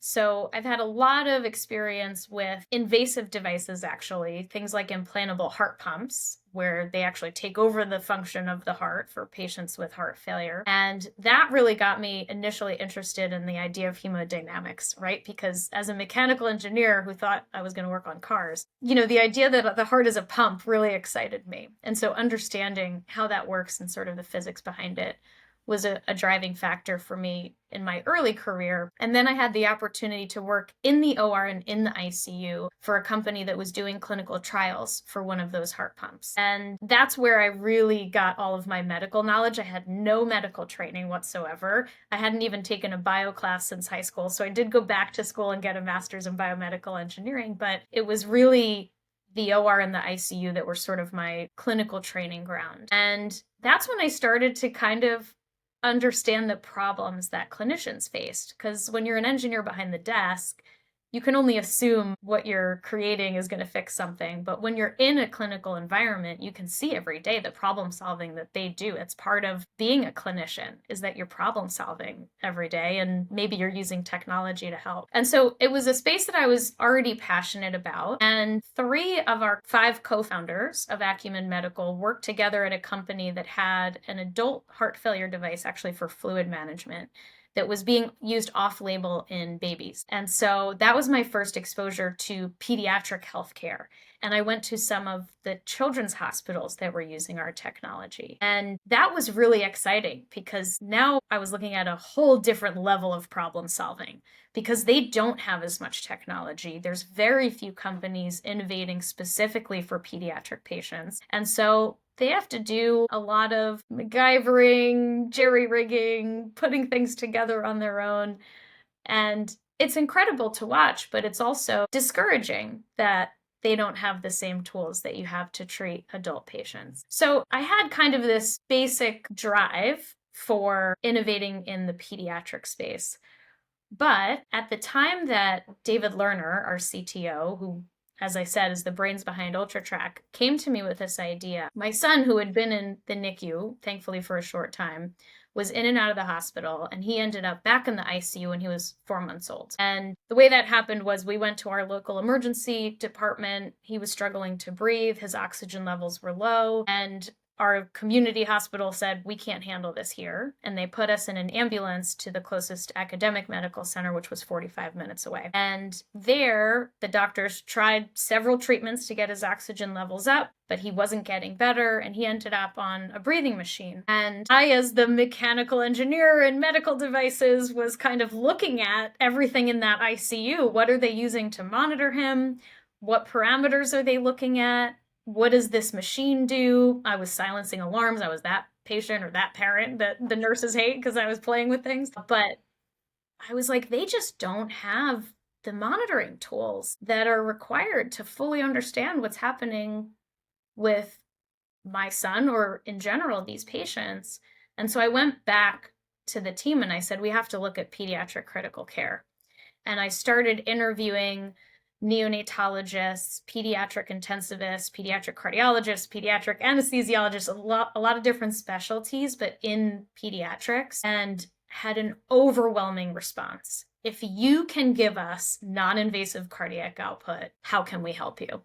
So I've had a lot of experience with invasive devices, actually, things like implantable heart pumps, where they actually take over the function of the heart for patients with heart failure. And that really got me initially interested in the idea of hemodynamics, right? Because as a mechanical engineer who thought I was going to work on cars, the idea that the heart is a pump really excited me. And so understanding how that works and sort of the physics behind it was a driving factor for me in my early career. And then I had the opportunity to work in the OR and in the ICU for a company that was doing clinical trials for one of those heart pumps. And that's where I really got all of my medical knowledge. I had no medical training whatsoever. I hadn't even taken a bio class since high school. So I did go back to school and get a master's in biomedical engineering, but it was really the OR and the ICU that were sort of my clinical training ground. And that's when I started to kind of understand the problems that clinicians faced. Because when you're an engineer behind the desk, you can only assume what you're creating is going to fix something. But when you're in a clinical environment, you can see every day the problem solving that they do. It's part of being a clinician, is that you're problem solving every day, and maybe you're using technology to help. And so it was a space that I was already passionate about. And 3 of our 5 co-founders of Acqumen Medical worked together at a company that had an adult heart failure device, actually for fluid management, that was being used off-label in babies. And so that was my first exposure to pediatric healthcare. And I went to some of the children's hospitals that were using our technology. And that was really exciting because now I was looking at a whole different level of problem solving because they don't have as much technology. There's very few companies innovating specifically for pediatric patients. And so they have to do a lot of MacGyvering, jerry-rigging, putting things together on their own. And it's incredible to watch, but it's also discouraging that they don't have the same tools that you have to treat adult patients. So I had kind of this basic drive for innovating in the pediatric space. But at the time that David Lerner, our CTO, who, as I said, is the brains behind UltraTrack, came to me with this idea. My son, who had been in the NICU, thankfully for a short time, was in and out of the hospital, and he ended up back in the ICU when he was 4 months old. And the way that happened was we went to our local emergency department. He was struggling to breathe. His oxygen levels were low, and our community hospital said, we can't handle this here. And they put us in an ambulance to the closest academic medical center, which was 45 minutes away. And there, the doctors tried several treatments to get his oxygen levels up, but he wasn't getting better, and he ended up on a breathing machine. And I, as the mechanical engineer in medical devices, was kind of looking at everything in that ICU. What are they using to monitor him? What parameters are they looking at? What does this machine do? I was silencing alarms. I was that patient or that parent that the nurses hate because I was playing with things. But I was like, they just don't have the monitoring tools that are required to fully understand what's happening with my son or in general these patients. And so I went back to the team and I said, we have to look at pediatric critical care. And I started interviewing neonatologists, pediatric intensivists, pediatric cardiologists, pediatric anesthesiologists, a lot of different specialties, but in pediatrics, and had an overwhelming response. If you can give us non-invasive cardiac output, how can we help you?